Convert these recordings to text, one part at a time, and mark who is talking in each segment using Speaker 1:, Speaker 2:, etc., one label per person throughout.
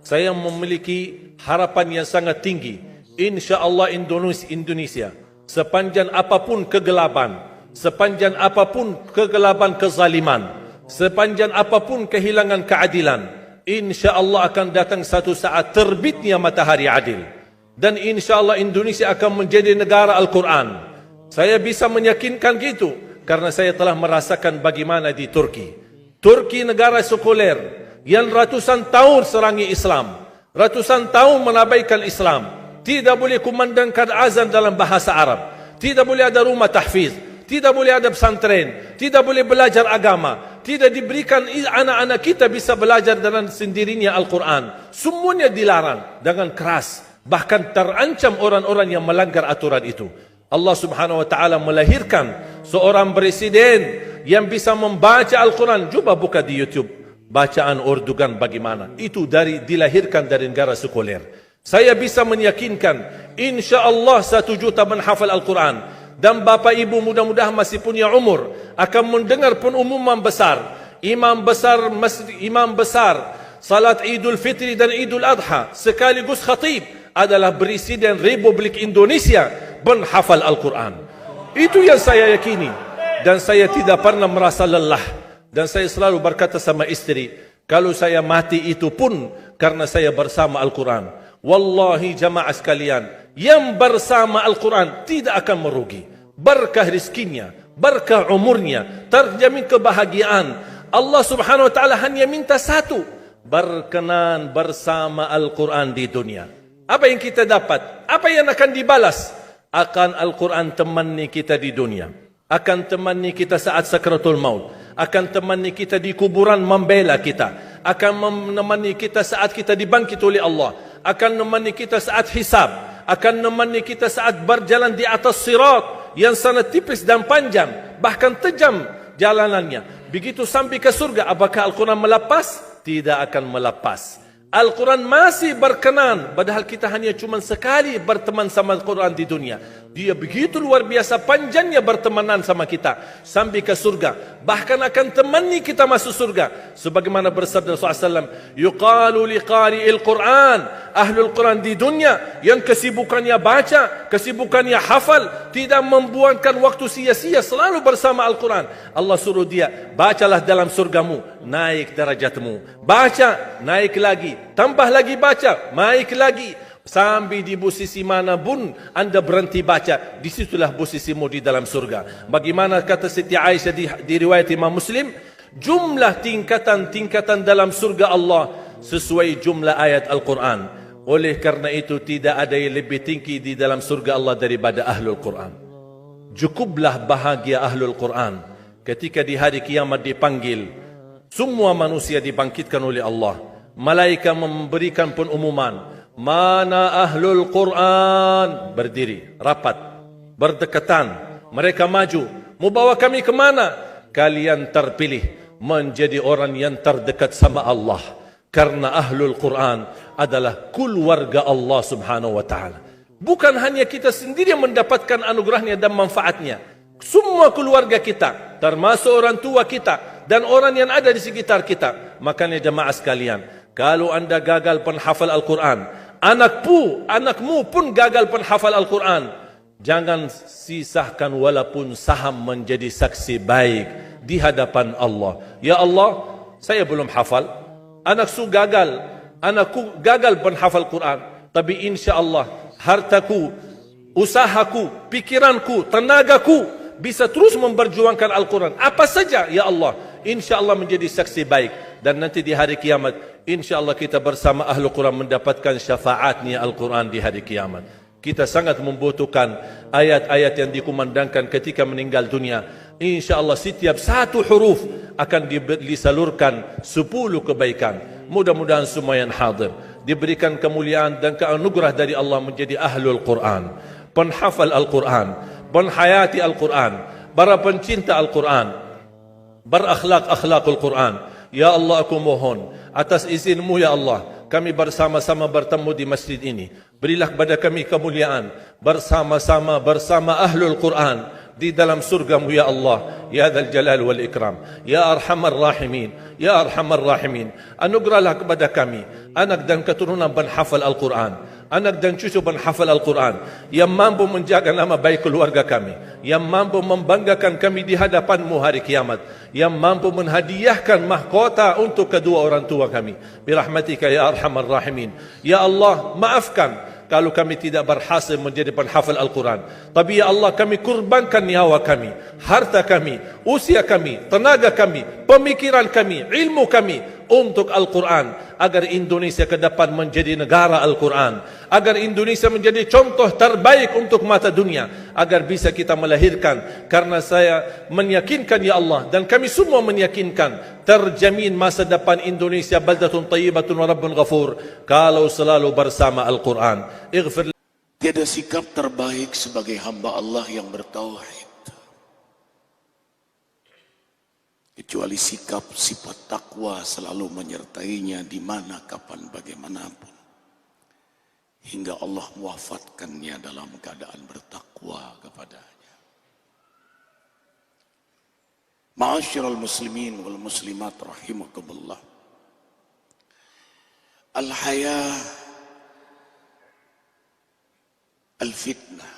Speaker 1: saya memiliki harapan yang sangat tinggi. InsyaAllah Indonesia, sepanjang apapun kegelapan, kezaliman, sepanjang apapun kehilangan keadilan, InsyaAllah akan datang satu saat terbitnya matahari adil. Dan InsyaAllah Indonesia akan menjadi negara Al-Quran. Saya bisa meyakinkan gitu karena saya telah merasakan bagaimana di Turki. Turki negara sekuler yang ratusan tahun serangi Islam, ratusan tahun menabaikan Islam, tidak boleh kumandangkan azan dalam bahasa Arab, tidak boleh ada rumah tahfiz, tidak boleh ada pesantren, tidak boleh belajar agama, tidak diberikan anak-anak kita bisa belajar dengan sendirinya Al-Quran. Semuanya dilarang dengan keras, bahkan terancam orang-orang yang melanggar aturan itu. Allah Subhanahu wa taala melahirkan seorang presiden yang bisa membaca Al-Quran. Coba buka di YouTube bacaan Erdogan bagaimana. Itu dilahirkan dari negara sekuler. Saya bisa meyakinkan InsyaAllah 1 juta menghafal Al-Quran. Dan Bapak Ibu mudah-mudahan masih punya umur akan mendengar pengumuman besar. Imam besar salat Idul Fitri dan Idul Adha sekaligus khatib adalah Presiden Republik Indonesia menghafal Al-Quran. Itu yang saya yakini. Dan saya tidak pernah merasa lelah. Dan saya selalu berkata sama istri, kalau saya mati itu pun karena saya bersama Al-Quran. Wallahi jamaah sekalian, yang bersama Al-Quran tidak akan merugi. Berkah rizkinya, berkah umurnya, terjamin kebahagiaan. Allah Subhanahu wa taala hanya minta satu, berkenan bersama Al-Quran di dunia. Apa yang kita dapat? Apa yang akan dibalas? Akan Al-Quran temani kita di dunia, akan temani kita saat sakratul maut, akan temani kita di kuburan membela kita, akan menemani kita saat kita dibangkit oleh Allah, akan menemani kita saat hisab, akan menemani kita saat berjalan di atas sirat yang sangat tipis dan panjang, bahkan tajam jalanannya. Begitu sampai ke surga, apakah Al-Quran melepas? Tidak akan melepas. Al-Quran masih berkenan, padahal kita hanya cuma sekali berteman sama Al-Quran di dunia. Dia begitu luar biasa panjangnya bertemanan sama kita sampai ke surga. Bahkan akan temani kita masuk surga. Sebagaimana bersabda Rasulullah SAW, yuqalu liqari'il Quran, ahlul Quran di dunia yang kesibukannya baca, kesibukannya hafal, tidak membuangkan waktu sia-sia, selalu bersama Al-Quran. Allah suruh dia, bacalah dalam surgamu, naik derajatmu. Baca, naik lagi. Tambah lagi baca, naik lagi. Sampai di posisi mana pun anda berhenti baca, disitulah posisimu di dalam surga. Bagaimana kata Siti Aisyah di riwayat Imam Muslim, jumlah tingkatan-tingkatan dalam surga Allah sesuai jumlah ayat Al-Quran. Oleh karena itu tidak ada yang lebih tinggi di dalam surga Allah daripada Ahlul Quran. Cukuplah bahagia Ahlul Quran ketika di hari kiamat dipanggil. Semua manusia dibangkitkan oleh Allah. Malaikat memberikan pengumuman, mana Ahlul Quran? Berdiri, rapat, berdekatan. Mereka maju. Mau bawa kami ke mana? Kalian terpilih menjadi orang yang terdekat sama Allah. Karena Ahlul Quran adalah keluarga Allah Subhanahu wa ta'ala. Bukan hanya kita sendiri yang mendapatkan anugerahnya dan manfaatnya. Semua keluarga kita, termasuk orang tua kita dan orang yang ada di sekitar kita. Makanya jemaah sekalian, kalau anda gagal penghafal Al-Quran, anakmu pun gagal penghafal Al-Quran, jangan sisahkan walaupun saham menjadi saksi baik di hadapan Allah. Ya Allah, saya belum hafal, anakku gagal penghafal Quran, tapi insya-Allah hartaku, usahaku, pikiranku, tenagaku bisa terus memperjuangkan Al-Quran. Apa saja, ya Allah, insya-Allah menjadi saksi baik. Dan nanti di hari kiamat, insya-Allah kita bersama Ahlul Quran mendapatkan syafaatnya Al-Quran di hari kiamat. Kita sangat membutuhkan ayat-ayat yang dikumandangkan ketika meninggal dunia. InsyaAllah setiap satu huruf akan disalurkan 10 kebaikan. Mudah-mudahan semua yang hadir diberikan kemuliaan dan keanugerah dari Allah menjadi Ahlul Quran, penghafal Al-Quran, penghayati Al-Quran, para pencinta Al-Quran, berakhlak-akhlakul Quran. Ya Allah, aku mohon atas izinmu ya Allah, kami bersama-sama bertemu di masjid ini. Berilah kepada kami kemuliaan bersama-sama bersama Ahlul Quran di dalam surgamu ya Allah, ya Dzal Jalal wal Ikram, ya Arhamar Rahimin, ya Arhamar Rahimin. Anugerahlah kepada kami anak dan keturunan penghafal Al-Quran, anak dan cucu penghafal Al-Quran yang mampu menjaga nama baik keluarga kami, yang mampu membanggakan kami di hadapanmu hari kiamat, yang mampu menghadiahkan mahkota untuk kedua orang tua kami. Birahmatika ya Arhamar Rahimin. Ya Allah, maafkan kalau kami tidak berhasil menjadi penghafal Al-Quran. Tapi ya Allah, kami kurbankan nyawa kami, harta kami, usia kami, tenaga kami, pemikiran kami, ilmu kami untuk Al-Quran, agar Indonesia ke depan menjadi negara Al-Quran, agar Indonesia menjadi contoh terbaik untuk mata dunia, agar bisa kita melahirkan. Karena saya meyakinkan ya Allah, dan kami semua meyakinkan, terjamin masa depan Indonesia baldatun tayyibatun wa rabbun ghafur kalau selalu bersama Al-Quran. Ighfir.
Speaker 2: Tiada sikap terbaik sebagai hamba Allah yang bertauhid kecuali sikap sifat takwa selalu menyertainya di mana, kapan, bagaimanapun, hingga Allah mewafatkannya dalam keadaan bertakwa kepadanya. Ma'asyiral muslimin wal muslimat rahimakumullah. Al-hayah al-fitnah.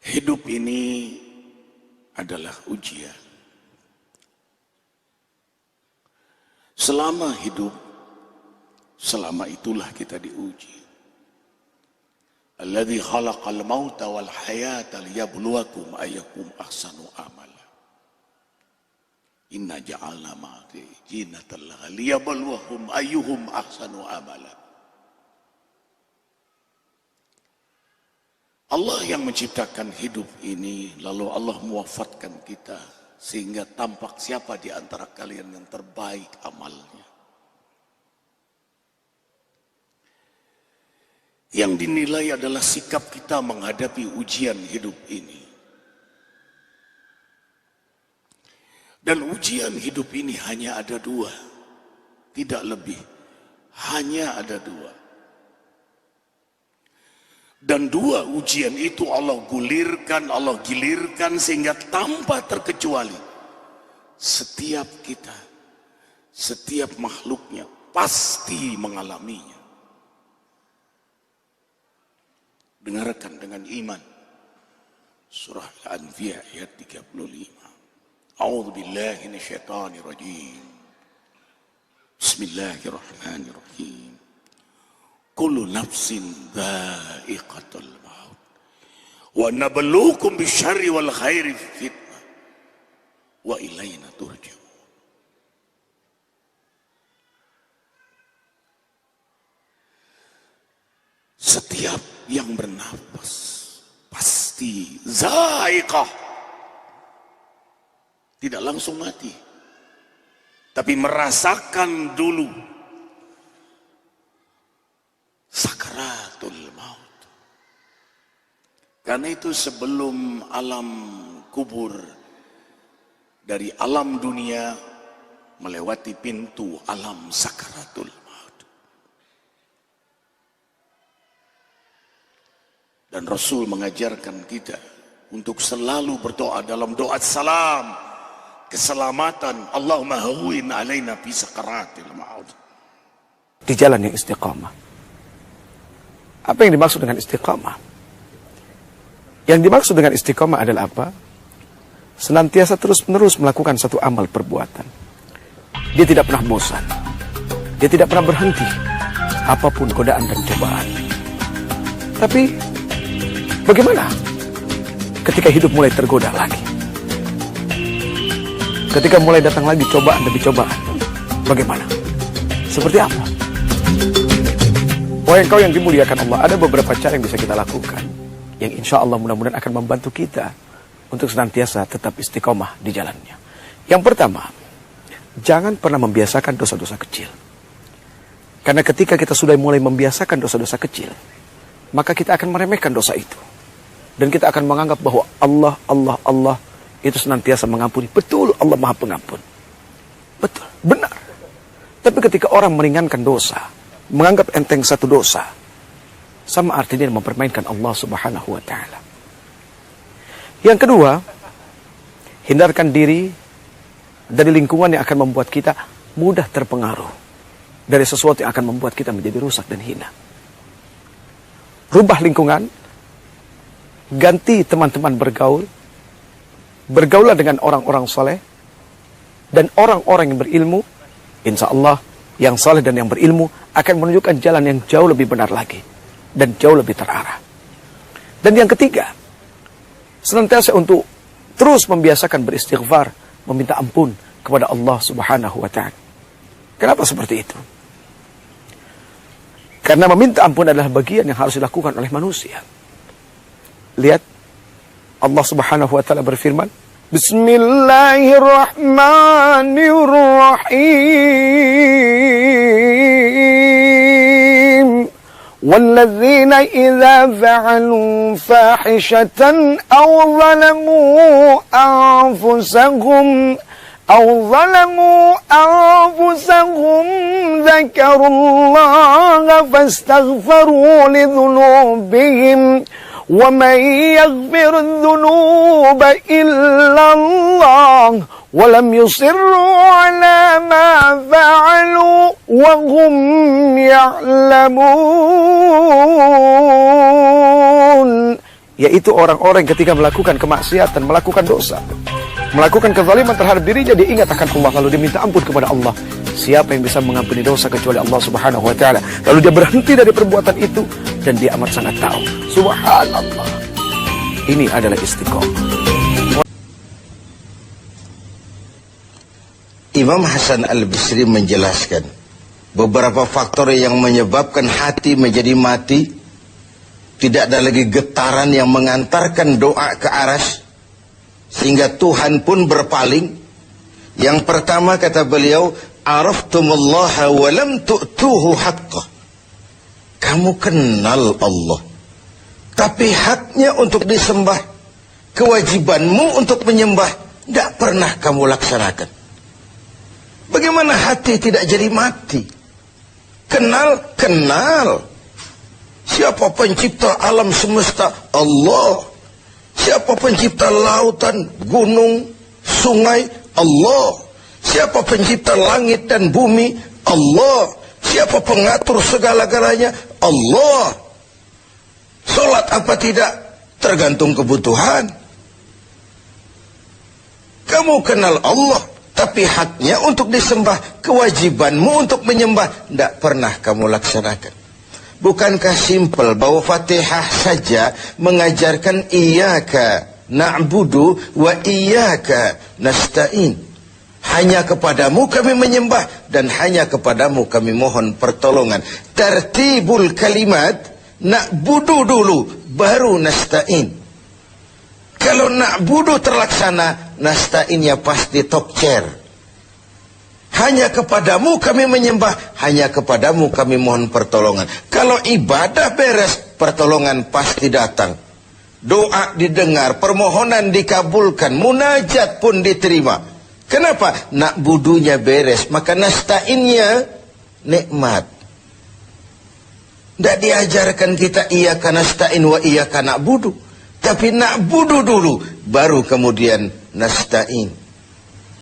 Speaker 2: Hidup ini adalah ujian. Selama hidup, selama itulah kita diuji. Alladzi khalaqal mauta wal hayata liyabluwakum ayyukum ahsanu amala. Inna ja'alna ma'ati jinatan liyabluwahum ayyuhum ahsanu amala. Allah yang menciptakan hidup ini, lalu Allah mewafatkan kita sehingga tampak siapa di antara kalian yang terbaik amalnya. Yang dinilai adalah sikap kita menghadapi ujian hidup ini. Dan ujian hidup ini hanya ada dua, tidak lebih, hanya ada dua. Dan dua ujian itu Allah gulirkan, Allah gilirkan sehingga tanpa terkecuali setiap kita, setiap makhluknya pasti mengalaminya. Dengarkan dengan iman. Surah Al-Anbiya ayat 35. A'udzubillahi minasyaitonirrajim. Bismillahirrahmanirrahim. Kullu nafsin dha'iqatul maut wa nabluukum bisyarri wal khairi fitnah wa ilaina turja'un. Setiap yang bernapas pasti dha'iqah, tidak langsung mati, tapi merasakan dulu sakaratul maut. Karena itu sebelum alam kubur, dari alam dunia melewati pintu alam sakaratul maut. Dan Rasul mengajarkan kita untuk selalu berdoa dalam doa salam, keselamatan. Allahumma hawwin alaina fi sakaratil maut.
Speaker 3: Di jalan yang istiqamah. Apa yang dimaksud dengan istiqamah? Yang dimaksud dengan istiqamah adalah apa? Senantiasa terus-menerus melakukan satu amal perbuatan. Dia tidak pernah bosan. Dia tidak pernah berhenti. Apapun godaan dan cobaan. Tapi, bagaimana ketika hidup mulai tergoda lagi? Ketika mulai datang lagi cobaan demi cobaan. Bagaimana? Seperti apa? Wahai engkau yang dimuliakan Allah, ada beberapa cara yang bisa kita lakukan, yang insya Allah mudah-mudahan akan membantu kita untuk senantiasa tetap istiqomah di jalannya. Yang pertama, jangan pernah membiasakan dosa-dosa kecil. Karena ketika kita sudah mulai membiasakan dosa-dosa kecil, maka kita akan meremehkan dosa itu. Dan kita akan menganggap bahwa Allah itu senantiasa mengampuni. Betul, Allah Maha Pengampun. Betul, benar. Tapi ketika orang meringankan dosa, menganggap enteng satu dosa, sama artinya mempermainkan Allah Subhanahu wa ta'ala. Yang kedua, hindarkan diri dari lingkungan yang akan membuat kita mudah terpengaruh dari sesuatu yang akan membuat kita menjadi rusak dan hina. Rubah lingkungan, ganti teman-teman bergaul, bergaulah dengan orang-orang soleh, dan orang-orang yang berilmu, insya Allah yang soleh dan yang berilmu akan menunjukkan jalan yang jauh lebih benar lagi dan jauh lebih terarah. Dan yang ketiga, senantiasa untuk terus membiasakan beristighfar, meminta ampun kepada Allah Subhanahu wa Ta'ala. Kenapa seperti itu? Karena meminta ampun adalah bagian yang harus dilakukan oleh manusia. Lihat, Allah Subhanahu wa Ta'ala berfirman, Bismillahirrahmanirrahim. وَالَّذِينَ إِذَا فَعَلُوا فَاحِشَةً أَوْ ظَلَمُوا أَنفُسَهُمْ ذَكَرُوا اللَّهَ فَاسْتَغْفَرُوا لِذُنُوبِهِمْ وَمَنْ يَغْفِرُ الذُّنُوبَ إِلَّا اللَّهُ وَلَمْ يُصِرُّوا عَلَى مَا فَعَلُوا وَهُمْ يَعْلَمُونَ. Yaitu orang-orang ketika melakukan kemaksiatan, melakukan dosa, melakukan kezaliman terhadap dirinya, dia ingat akan Allah, lalu dia minta ampun kepada Allah. Siapa yang bisa mengampuni dosa kecuali Allah Subhanahu wa Ta'ala? Lalu dia berhenti dari perbuatan itu dan dia amat sangat tahu. Subhanallah. Ini adalah istiqomah.
Speaker 4: Imam Hasan Al-Bisri menjelaskan beberapa faktor yang menyebabkan hati menjadi mati. Tidak ada lagi getaran yang mengantarkan doa ke aras sehingga Tuhan pun berpaling. Yang pertama kata beliau, araftumullah wa lam tu'tuhu haqqah. Kamu kenal Allah, tapi haknya untuk disembah, kewajibanmu untuk menyembah, tidak pernah kamu laksanakan. Bagaimana hati tidak jadi mati? Kenal. Siapa pencipta alam semesta? Allah. Siapa pencipta lautan, gunung, sungai? Allah. Siapa pencipta langit dan bumi? Allah. Siapa pengatur segala-galanya? Allah. Salat apa tidak? Tergantung kebutuhan. Kamu kenal Allah, tapi haknya untuk disembah, kewajibanmu untuk menyembah, tidak pernah kamu laksanakan. Bukankah simpel bahwa Fatihah saja mengajarkan iyyaka na'budu wa iyyaka nasta'in? Hanya kepadamu kami menyembah dan hanya kepadamu kami mohon pertolongan. Tertibul kalimat, na'budu dulu baru nasta'in. Kalau na'budu terlaksana, nasta'innya pasti top chair. Hanya kepadamu kami menyembah, hanya kepadamu kami mohon pertolongan. Kalau ibadah beres, pertolongan pasti datang. Doa didengar, permohonan dikabulkan, munajat pun diterima. Kenapa? Na'budunya beres, maka nasta'innya nikmat. Tidak diajarkan kita iyyaka nasta'in wa iyyaka na'budu, tapi na'budu dulu, baru kemudian nasta'in.